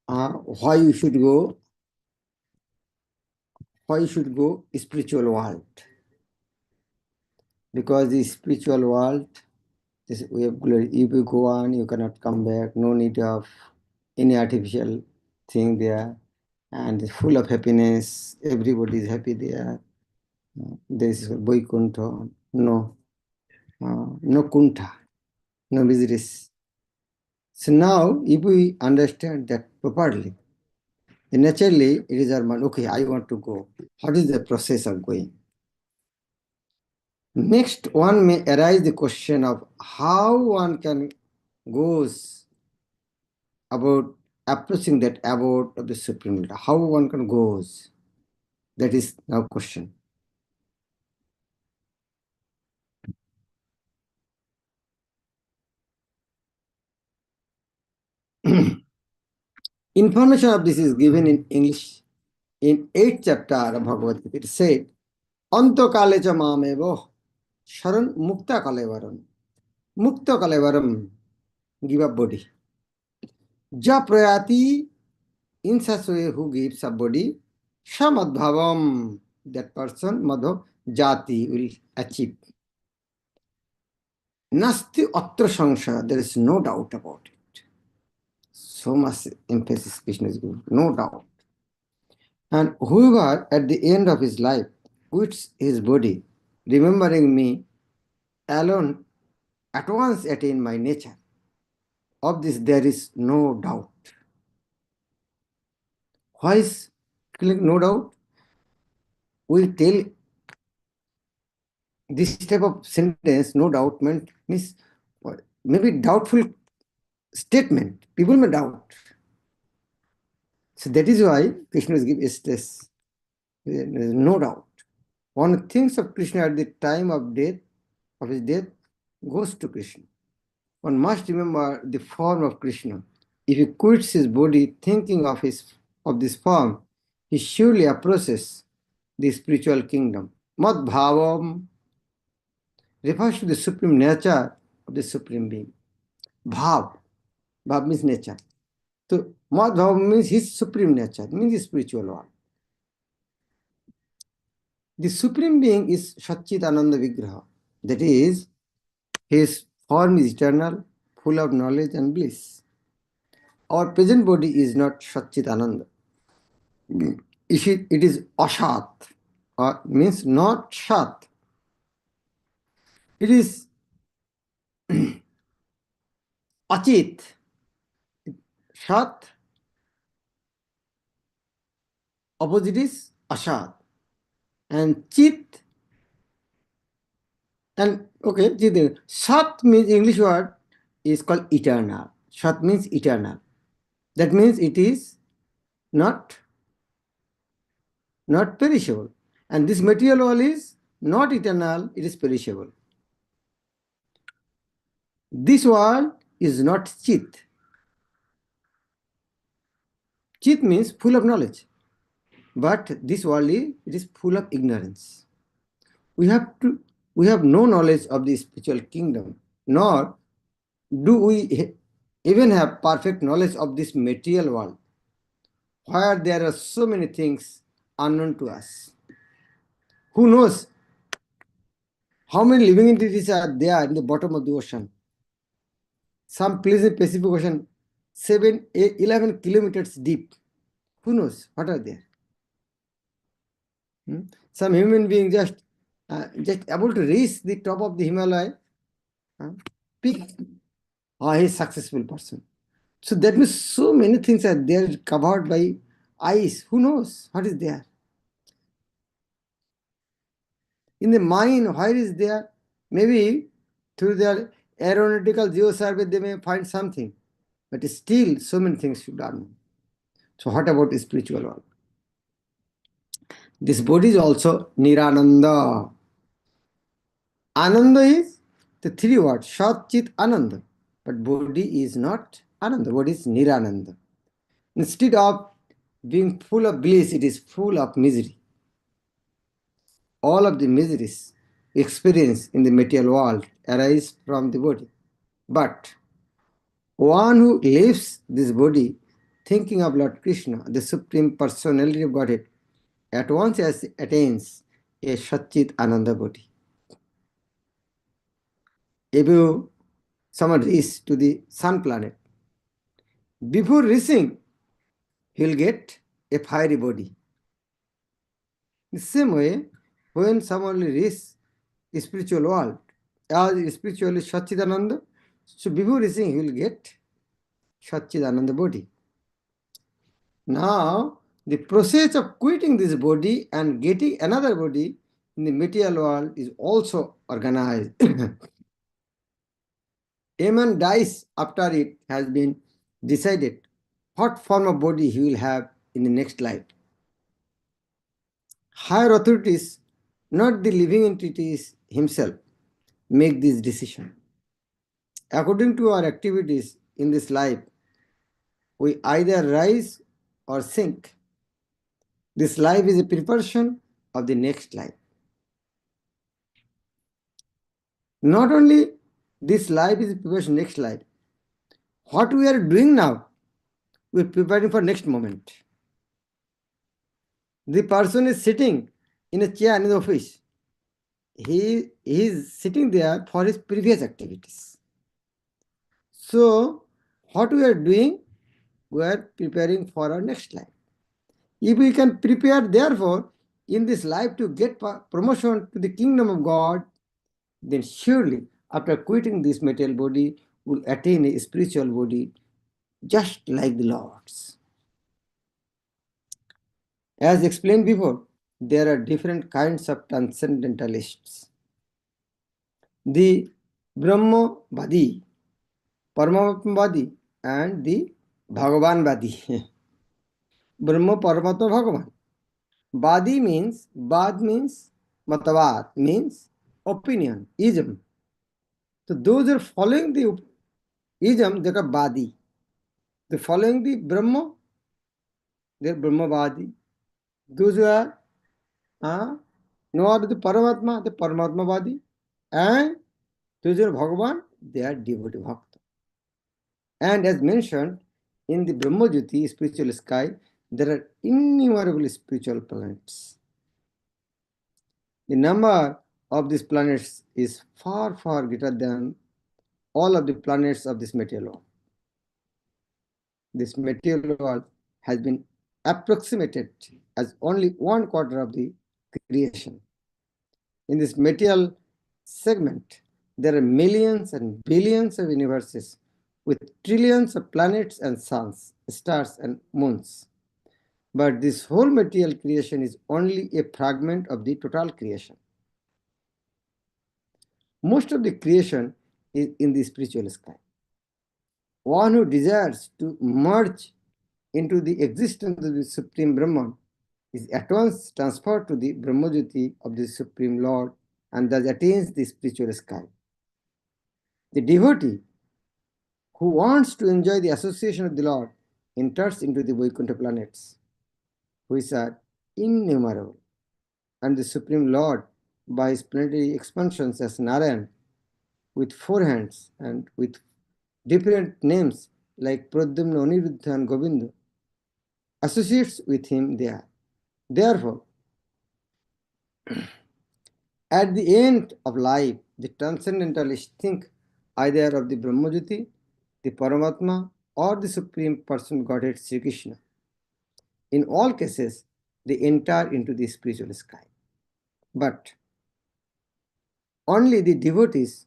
why you should go? Why you should go spiritual world? Because the spiritual world, this way of glory. If you go on, you cannot come back. No need of any artificial thing there, and it's full of happiness. Everybody is happy there. There is Vaikuntha. No, no kunta, no miseries. So now, if we understand that properly, then naturally it is our mind. Okay, I want to go. What is the process of going? Next, one may arise the question of how one can goes about approaching that abode of the Supreme Leader. How one can goes? That is now question. Information of this is given in English in 8th chapter of Bhagavad Gita. It said, Anto kale cha mamevo sharan mukta kalevaram. Mukta kalevaram, give up body. Ja prayati, in such way who gives up body, shamadbhavam, that person, madhav, jati, will achieve. Nasti atra sangsara, there is no doubt about it. So much emphasis Krishna is giving, no doubt. And whoever at the end of his life quits his body, remembering me alone, at once attain my nature. Of this there is no doubt. Why is no doubt? We tell this type of sentence, no doubt, means maybe doubtful statement. People may doubt. So that is why Krishna is giving stress. There is no doubt. One thinks of Krishna at the time of death, of his death, goes to Krishna. One must remember the form of Krishna. If he quits his body thinking of this form, he surely approaches the spiritual kingdom. Mad bhavam refers to the supreme nature of the supreme being. Bhav, bhav means nature. So mad bhavam means his supreme nature, means the spiritual world. The supreme being is Satchit Ananda Vigraha. That is, his form is eternal, full of knowledge and bliss. Our present body is not Satchit Ananda. It is Ashat, means not Shat. It is Achit. Shat, opposite is Ashat. And Chit, and okay, Chit. Sat means English word is called eternal. Shat means eternal. That means it is not perishable. And this material world is not eternal, it is perishable. This world is not Chit. Chit means full of knowledge. But this world it is full of ignorance. We have no knowledge of the spiritual kingdom, nor do we even have perfect knowledge of this material world, where there are so many things unknown to us. Who knows how many living entities are there in the bottom of the ocean? Some place in Pacific Ocean, 11 kilometers deep. Who knows what are there? Some human being just able to reach the top of the Himalaya, peak. He is successful person. So that means so many things are there covered by ice. Who knows what is there? In the mine, where is there? Maybe through their aeronautical geosurvey they may find something. But still so many things should be done. So what about the spiritual world? This body is also Nirananda. Ananda is the three words, Shat Chit Ananda. But body is not Ananda, body is Nirananda. Instead of being full of bliss, it is full of misery. All of the miseries experienced in the material world arise from the body. But one who leaves this body thinking of Lord Krishna, the Supreme Personality of Godhead, at once attains a Satchit Ananda body. If someone reaches to the sun planet, before reaching, he will get a fiery body. In the same way, when someone reaches the spiritual world, as spiritually Satchidananda, so before reaching, he will get Satchidananda body. Now, the process of quitting this body and getting another body in the material world is also organized. A man dies after it has been decided what form of body he will have in the next life. Higher authorities, not the living entities himself, make this decision. According to our activities in this life, we either rise or sink. This life is a preparation of the next life. Not only this life is a preparation next life, what we are doing now, we are preparing for next moment. The person is sitting in a chair in the office. He is sitting there for his previous activities. So, what we are doing, we are preparing for our next life. If we can prepare, therefore, in this life to get promotion to the kingdom of God, then surely after quitting this material body, will attain a spiritual body just like the Lord's. As explained before, there are different kinds of transcendentalists. The Brahmavadi, Paramatmavadi, and the Bhagavanvadi. Brahma, Paramatma, Bhagavan. Bad means Matavad, means opinion, ism. So those are following the ism, they are Badi. They following the Brahma, they are Brahmavadi. Those who are not the Paramatma, the Paramatmavadi. And those who are Bhagavan, they are devotee Bhakta. And as mentioned, in the Brahmajyoti spiritual sky, there are innumerable spiritual planets. The number of these planets is far, far greater than all of the planets of this material world. This material world has been approximated as only 1/4 of the creation. In this material segment, there are millions and billions of universes with trillions of planets and suns, stars and moons. But this whole material creation is only a fragment of the total creation. Most of the creation is in the spiritual sky. One who desires to merge into the existence of the Supreme Brahman is at once transferred to the Brahmajyoti of the Supreme Lord and thus attains the spiritual sky. The devotee who wants to enjoy the association of the Lord enters into the Vaikuntha planets, which are innumerable, and the Supreme Lord, by his planetary expansions as Narayan, with 4 hands and with different names like Pradyumna, Aniruddha, and Govinda, associates with him there. Therefore, at the end of life, the transcendentalists think either of the Brahmajyoti, the Paramatma, or the Supreme Person Godhead Sri Krishna. In all cases, they enter into the spiritual sky. But only the devotees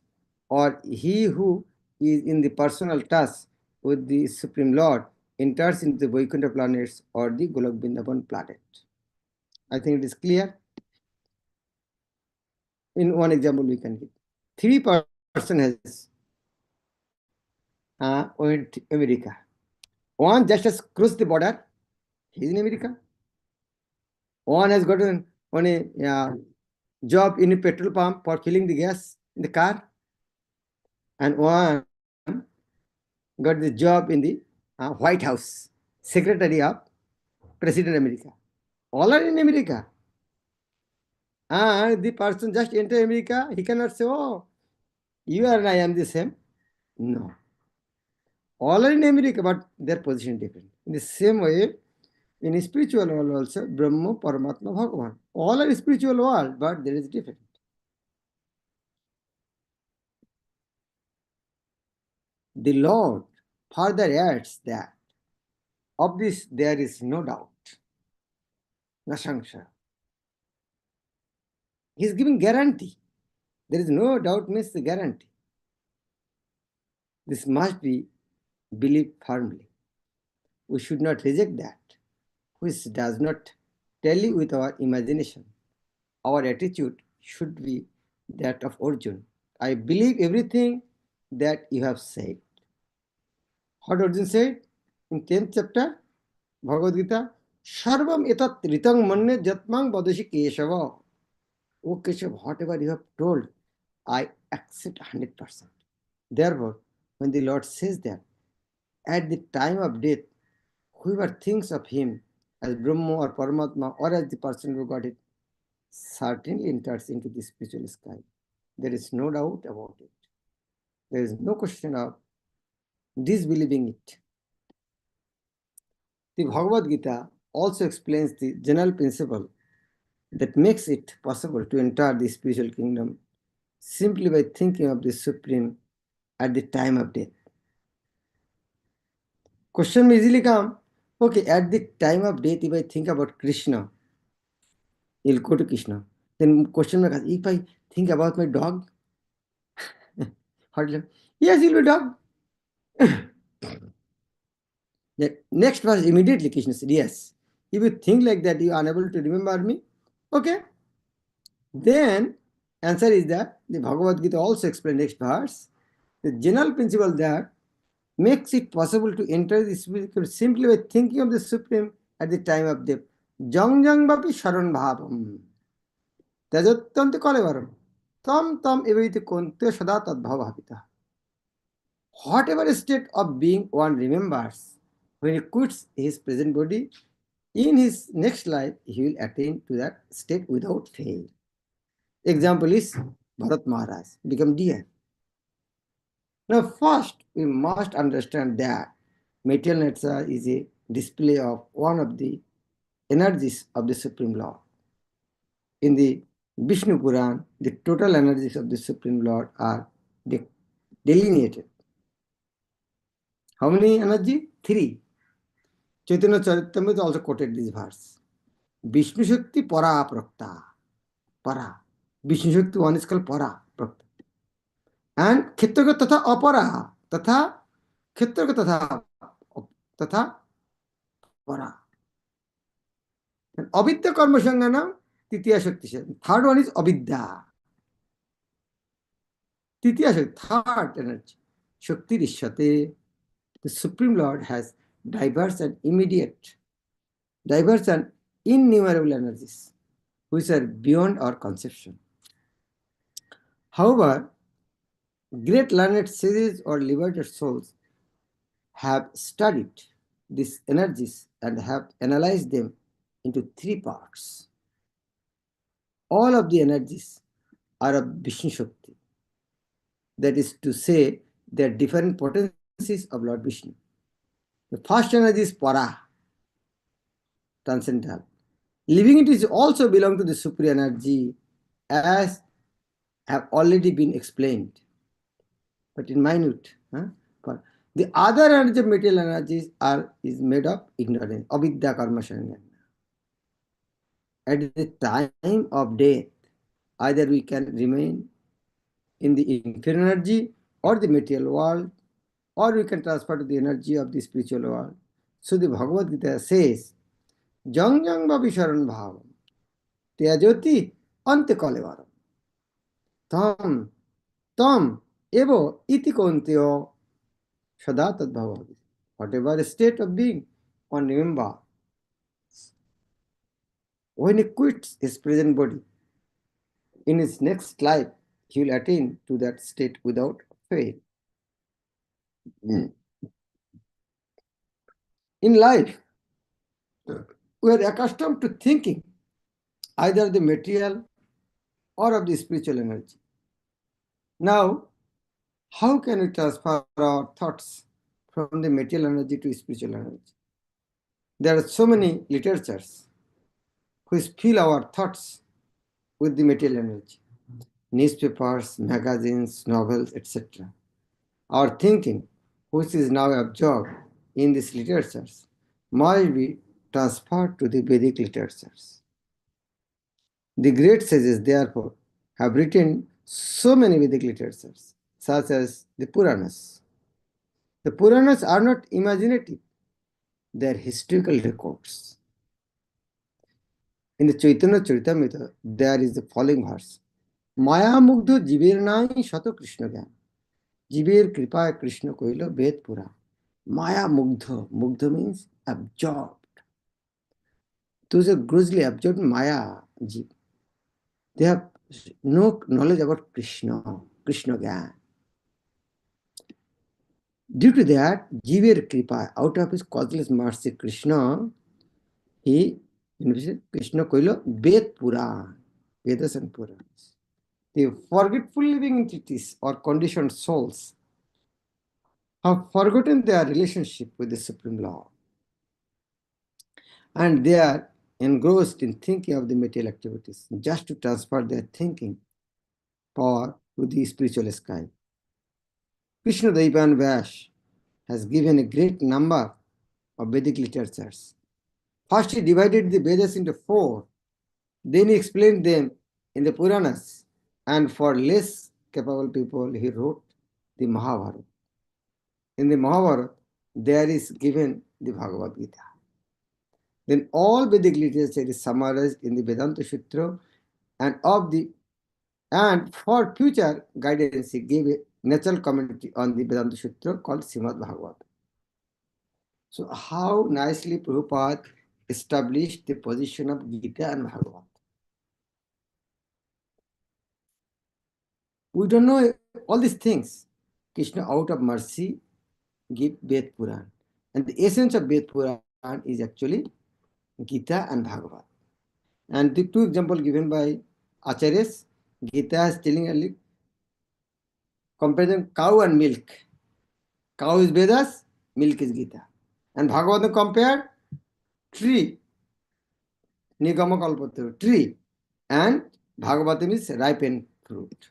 or he who is in the personal touch with the Supreme Lord enters into the Vaikuntha planets or the Golok Vrindavan planet. I think it is clear. In one example we can give. 3 person has went to America. One just has crossed the border. He is in America. One has gotten on a job in a petrol pump for filling the gas in the car. And one got the job in the White House, Secretary of President America. All are in America. And the person just enter America, he cannot say, oh, you and I am the same. No. All are in America, but their position different. In the same way, in spiritual world also, Brahma, Paramatma, Bhagavan. All are spiritual world, but there is different. The Lord further adds that of this there is no doubt, no sanction. He is giving guarantee. There is no doubt means the guarantee. This must be believed firmly. We should not reject that, which does not tally with our imagination. Our attitude should be that of Arjuna. I believe everything that you have said. What Arjuna said in 10th chapter, Bhagavad Gita, Sarvam etat ritang manne jatmang vadasi Keshava. O Keshav, whatever you have told, I accept 100%. Therefore, when the Lord says that, at the time of death, whoever thinks of him as Brahma or Paramatma or as the person who got it, certainly enters into the spiritual sky. There is no doubt about it. There is no question of disbelieving it. The Bhagavad Gita also explains the general principle that makes it possible to enter the spiritual kingdom simply by thinking of the Supreme at the time of death. Question may easily come, okay, at the time of death, if I think about Krishna, you'll go to Krishna. Then question may come, if I think about my dog, yes, you'll be dog. The next verse, immediately Krishna said, yes. If you think like that, you are unable to remember me, okay. Then answer is that the Bhagavad Gita also explains next verse, the general principle that makes it possible to enter the spiritual simply by thinking of the Supreme at the time of death. Jang jang vapi sharan bhavam. Tyajottyanti kalevaram. Tam tam eviti kontya sada tadbhavavita. Whatever state of being one remembers, when he quits his present body, in his next life, he will attain to that state without fail. Example is Bharat Maharaj, become deer. Now, first, we must understand that material nature is a display of one of the energies of the Supreme Lord. In the Vishnu Puran, the total energies of the Supreme Lord are delineated. How many energy? 3. Chaitanya Charitamrita also quoted this verse. Vishnu Shakti Para Prakta. Para. Vishnu Shakti one is called Para Prakta. And Khetraga Tatha Apara. Tatha Khetraga Tatha Para. And Avidya Karma Sangana Titiya Shakti. Third one is Avidya. Titiya Shakti, third energy. Shakti Rishyate. The Supreme Lord has diverse and innumerable energies, which are beyond our conception. However, great learned sages or liberated souls have studied these energies and have analyzed them into 3 parts. All of the energies are of Vishnu Shakti. That is to say, they are different potencies of Lord Vishnu. The first energy is Para, transcendental. Living entities also belong to the supreme energy, as have already been explained, but in minute. The other energy of material energies is made of ignorance, avidya karma sangana. At the time of death, either we can remain in the inferior energy or the material world, or we can transfer to the energy of the spiritual world. So the Bhagavad Gita says, Jang jang bhavisharan bhavam, tyajoti ante kalevaram, tam tam evo iti kontyo sada tadbhavati. Whatever state of being, one remember, when he quits his present body, in his next life, he will attain to that state without fail. In life, we are accustomed to thinking either the material or of the spiritual energy. Now, how can we transfer our thoughts from the material energy to spiritual energy. There are so many literatures which fill our thoughts with the material energy. Newspapers, magazines, novels, etc. Our thinking, which is now absorbed in these literatures, must be transferred to the Vedic literatures. The great sages, therefore, have written so many Vedic literatures, such as the Puranas. The Puranas are not imaginative, they are historical records. In the Chaitanya Charitamrita, there is the following verse: Maya mugdho jiber nai shato Krishna gyan. Jiber kripa Krishna koilo ved pura. Maya mugdha. Mugdha means absorbed. Those are grossly absorbed in Maya. They have no knowledge about Krishna, Krishna Gyan. Due to that, Jiver Kripa, out of his causeless mercy, Krishna, Krishna Koilo, Ved Puran, Vedas and Purans. The forgetful living entities or conditioned souls have forgotten their relationship with the Supreme Lord. And they are engrossed in thinking of the material activities, just to transfer their thinking power to the spiritual sky. Krishna Deepen Vyash has given a great number of Vedic literatures. First, he divided the Vedas into 4. Then he explained them in the Puranas. And for less capable people, he wrote the Mahabharata. In the Mahabharata, there is given the Bhagavad Gita. Then all Vedic literature is summarized in the Vedanta Sutra, and for future guidance, he gave a natural commentary on the Vedanta Sutra called Srimad Bhagavad. So how nicely Prabhupada established the position of Gita and Bhagavad. We don't know all these things. Krishna, out of mercy, gave Ved Puran. And the essence of Ved Puran is actually Gita and Bhagavad. And the 2 examples given by Acharyas, Gita is telling a comparison cow and milk. Cow is Vedas, milk is Gita. And Bhagavad compared tree, Nigama Kalpatra, tree, and Bhagavatam is ripened fruit.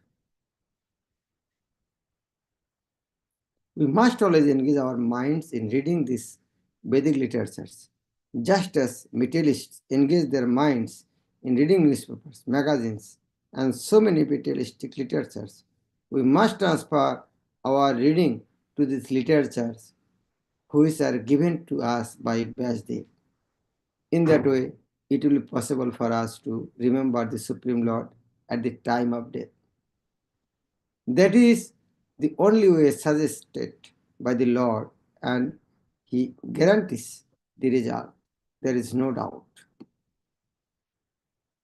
We must always engage our minds in reading these Vedic literatures, just as materialists engage their minds in reading newspapers, magazines, and so many materialistic literatures. We must transfer our reading to these literatures, which are given to us by Vyasdev. In that way, it will be possible for us to remember the Supreme Lord at the time of death. That is the only way suggested by the Lord, and He guarantees the result. There is no doubt.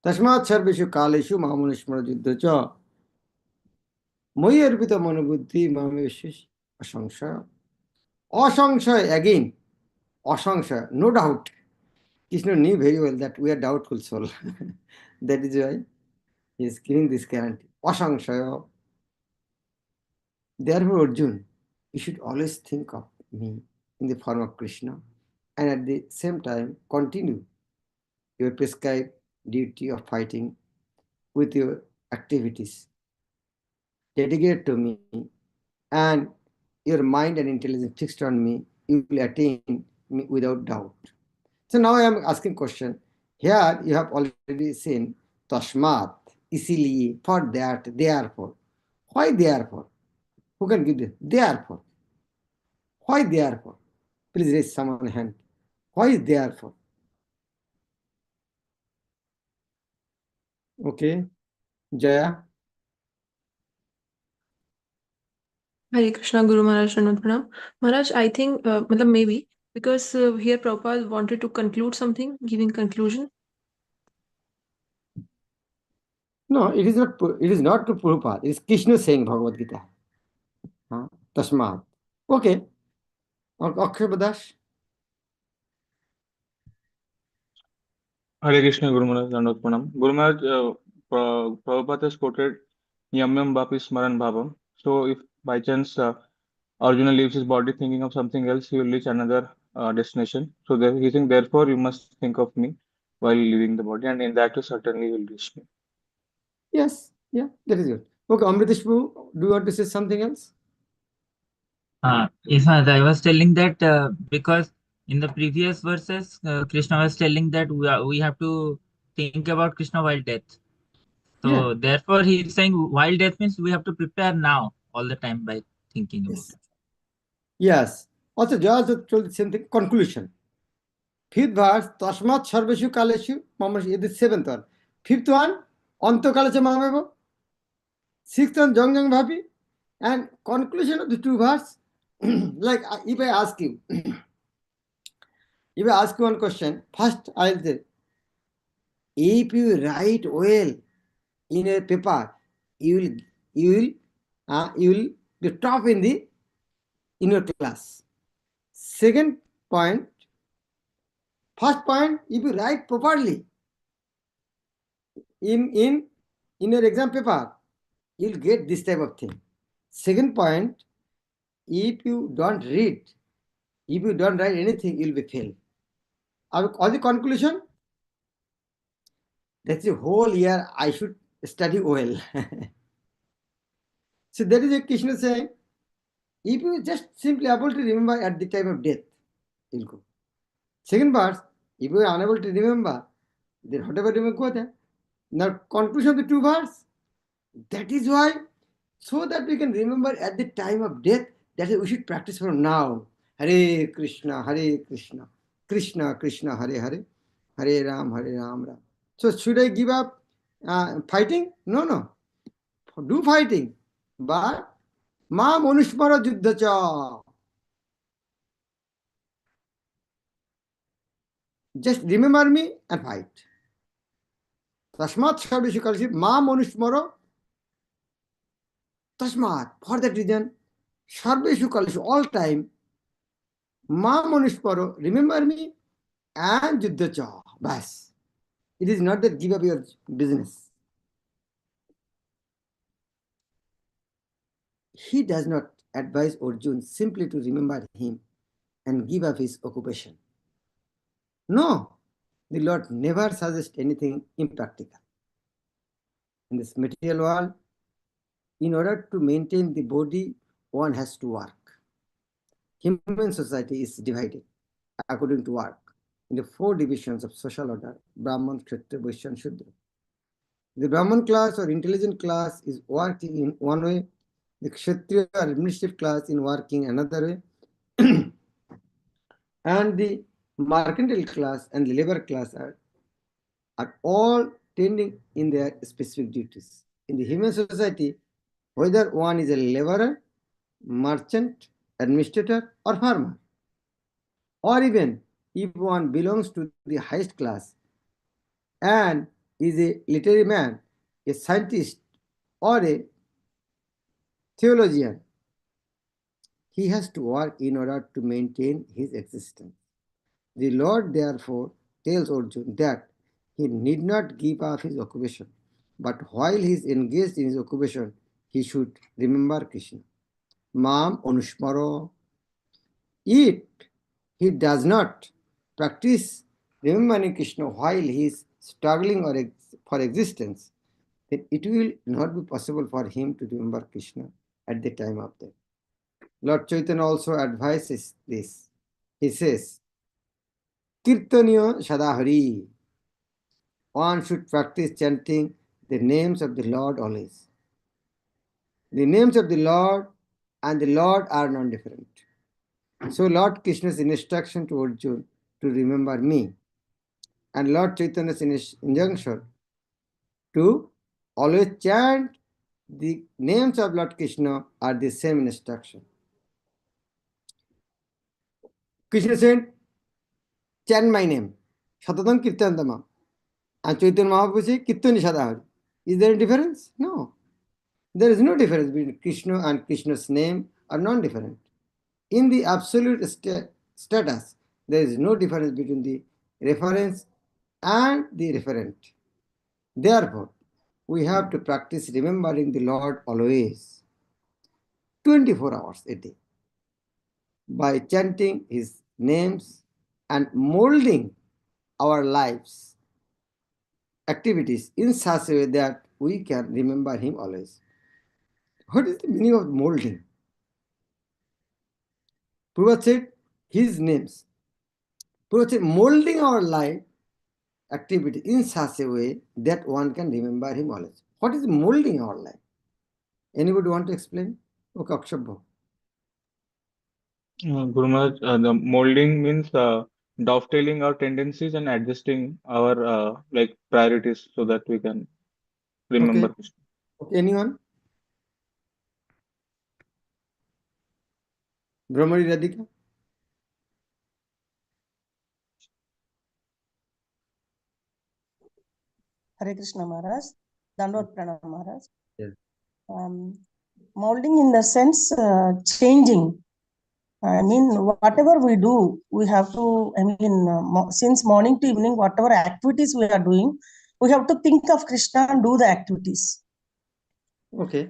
Tasmat sarveshu kaleshu mahamanusmara juddhacha moi arpita manobuddhi mameshish asangsaya. Asangsaya again. Asangsaya, no doubt. Krishna knew very well that we are doubtful soul. That is why he is giving this guarantee. Asangsaya. Therefore, Arjun, you should always think of me in the form of Krishna, and at the same time continue your prescribed duty of fighting with your activities dedicated to me, and your mind and intelligence fixed on me, you will attain me without doubt. So now I am asking question. Here you have already seen Tashmat, isiliye, for that, therefore. Why therefore? Who can give this? Therefore. Why therefore? Please raise someone's hand. Why is therefore? Okay. Jaya. Hare Krishna, Guru Maharaj, Dandavat Pranam. Maharaj, I think, maybe, because here Prabhupada wanted to conclude something, giving conclusion. No, it is not. It is not to Prabhupada. It is Krishna saying Bhagavad Gita. Tasmat. Okay. Akshay Badash. Hare Krishna, Guru Maharaj, Dandavat Pranam. Guru Maharaj, Prabhupada has quoted Yam Yam Vapi Smaran Bhavam. So if by chance Arjuna leaves his body thinking of something else, he will reach another destination. So there, he thinks, therefore, you must think of me while leaving the body, and in that way, certainly you will reach me. Yes, yeah, that is good. Okay, Amritishbu, do you want to say something else? Yes, Maharaj, I was telling that because in the previous verses, Krishna was telling that we have to think about Krishna while death. Yeah, So therefore, he is saying while death means we have to prepare now all the time by thinking about yes. it. Yes. Also, George told the same thing. Conclusion. Fifth verse, Tasmat Sarveshu Kaleshu, Mamash, this seventh one. Fifth one, Anto Kalecha Mamabo. Sixth one, Jong Jong Bhapi. And conclusion of the two verse, like if I ask you, if I ask you one question, first I'll say, if you write well in a paper, you will be top in your class. Second point, first point, if you write properly in your exam paper, you'll get this type of thing. Second point, if you don't read, if you don't write anything, you'll be failed. All the conclusion, that's the whole year I should study well. So that is a Krishna saying, if you just simply able to remember at the time of death, you'll go. Second verse, if you are unable to remember, then whatever you may go there. Now conclusion of the two verse, that is why, so that we can remember at the time of death, that is we should practice from now. Hare Krishna, Krishna Krishna, Hare Hare, Hare Ram, Ram. So should I give up fighting? No. Do fighting. But Ma Manushmara Juddha Cha. Just remember me and fight. Tasmat Sarveshu Kaleshu Ma Manushmara. Tasmat. For that reason, Sarveshu Kaleshu, all time, Ma Manushmara, remember me and Juddha Cha. Bas. It is not that give up your business. He does not advise Arjun simply to remember him and give up his occupation. No, the Lord never suggests anything impractical. In this material world, in order to maintain the body, one has to work. Human society is divided according to work in the four divisions of social order: Brahman, Kshatriya, Vaishya, and Shudra. The Brahman class or intelligent class is working in one way, the Kshatriya or administrative class in working another way, and the mercantile class and the labor class are all tending in their specific duties. In the human society, whether one is a laborer, merchant, administrator, or farmer, or even if one belongs to the highest class and is a literary man, a scientist, or a theologian, he has to work in order to maintain his existence. The Lord therefore tells Arjuna that he need not give up his occupation, but while he is engaged in his occupation, he should remember Krishna. Mam Anushmaro. If he does not practice remembering Krishna while he is struggling for existence, then it will not be possible for him to remember Krishna at the time of death. Lord Chaitanya also advises this. He says, Kirtaniya Sadahari. One should practice chanting the names of the Lord always. The names of the Lord and the Lord are non-different. So Lord Krishna's instruction to Arjuna to remember me, and Lord Chaitanya's injunction to always chant the names of Lord Krishna are the same instruction. Krishna said, chant my name, Shatadam Kirtandama. And Chaitanya Mahaprabhu said, Kirtani Sadahari. Is there a difference? No. There is no difference between Krishna and Krishna's name are non-different. In the absolute status, there is no difference between the reference and the referent. Therefore, we have to practice remembering the Lord always, 24 hours a day. by chanting his names and molding our lives, activities in such a way that we can remember him always. What is the meaning of molding? Prabhupada said his names. Prabhupada said molding our life activity in such a way that one can remember him always. What is molding our life? Anybody want to explain? Okay, Akshabha. Guru Maharaj, the molding means dovetailing our tendencies and adjusting our like priorities so that we can remember Okay. Krishna. Okay, anyone? Brahmari Radhika? Hare Krishna Maharaj, Dandot Pranam Maharaj. Yes. Molding in the sense changing. I mean, whatever we do, we have to, since morning to evening, whatever activities we are doing, we have to think of Krishna and do the activities. Okay.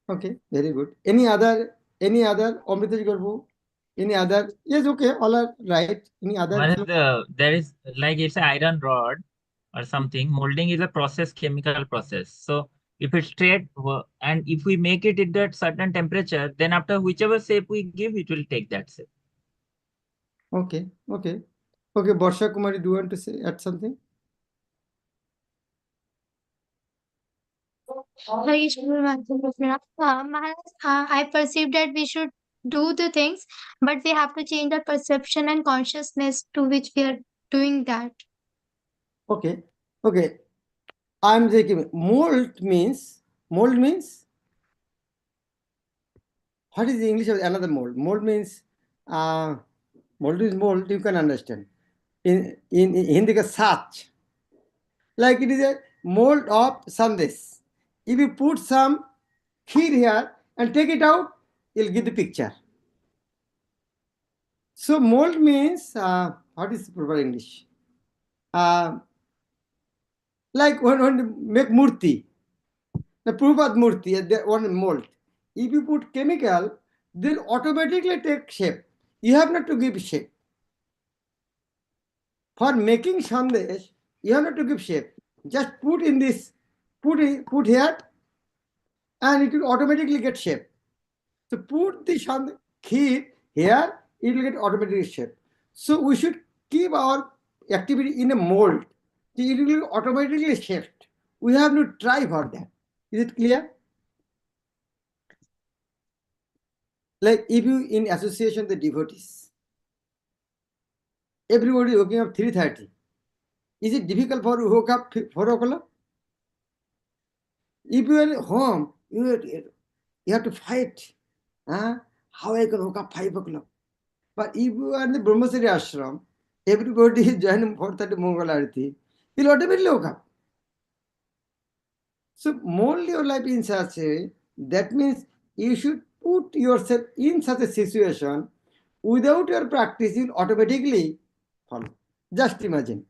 Okay, very good. Any other, Amritaji Garbu? Any other? Yes, okay, all are right. Any other? Maharaj, there is like it's an iron rod or something. Molding is a process, chemical process. So if it's straight and if we make it at that certain temperature, then after whichever shape we give, it will take that shape. Okay, okay. Okay, Barsha Kumari, do you want to say add something? Maharaj, I perceive that we should do the things, but we have to change the perception and consciousness to which we are doing that. Okay, okay. I'm taking mold means what is the English of another mold? Mold means mold is mold, you can understand. In Hindi ka sach. Like it is a mold of sandesh. If you put some kheer here and take it out, you'll get the picture. So mold means what is proper English? Like when you make murti, the Prabhupada murti, one mold. If you put chemical, they'll automatically take shape. You have not to give shape. For making sandesh, you have not to give shape. Just put in this, put here, and it will automatically get shape. So put the kheer here, it will get automatically shape. So we should keep our activity in a mold. It will automatically shift. We have to try for that. Is it clear? Like if you in association with the devotees, everybody waking up 3:30. Is it difficult for you to wake up 4 o'clock? If you are at home, you have to fight. How I can wake up 5 o'clock? But if you are in the Brahmacharya ashram, everybody is joining 4:30 Mongol Arati, you'll automatically wake up. So mold your life in such a way, that means you should put yourself in such a situation without your practice, you'll automatically follow. Just imagine.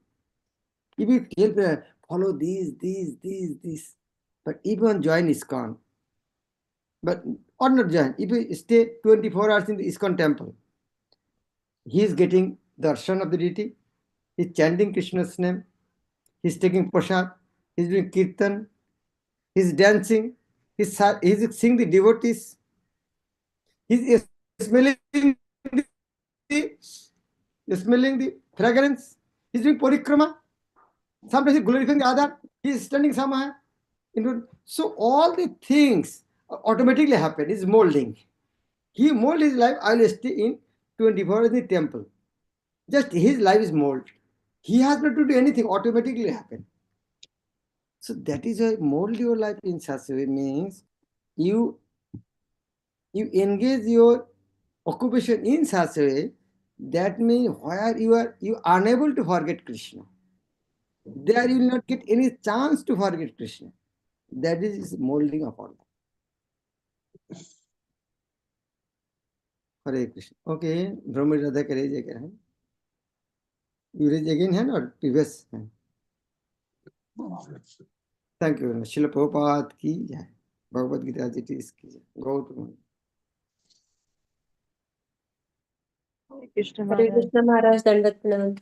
If you tell people, follow these, but if you join ISKCON, but or not join, if you stay 24 hours in the ISKCON temple, he is getting darshan of the deity, he's chanting Krishna's name, he's taking prasad, he's doing kirtan, he's dancing, he's seeing the devotees, he's smelling the fragrance, he's doing parikrama, sometimes he's glorifying the other, he's standing somewhere. So all the things automatically happen, is molding. He mold his life, I will stay in 24 hours in the temple. Just his life is mold. He has not to do anything, automatically happen. So that is why mold your life in such a way means you engage your occupation in such a way, that means where you are unable to forget Krishna. There you will not get any chance to forget Krishna. That is molding of all. Hare Krishna. Okay, Brahma Radha ka raise again hand. You raise again hand or previous hand? Thank you very much. Srila Prabhupada ki jai. Bhagavad Gita as it is ki jai. Go to Hare Krishna Hare Maharaj. Krishna Maharaj, Dandat Pranam.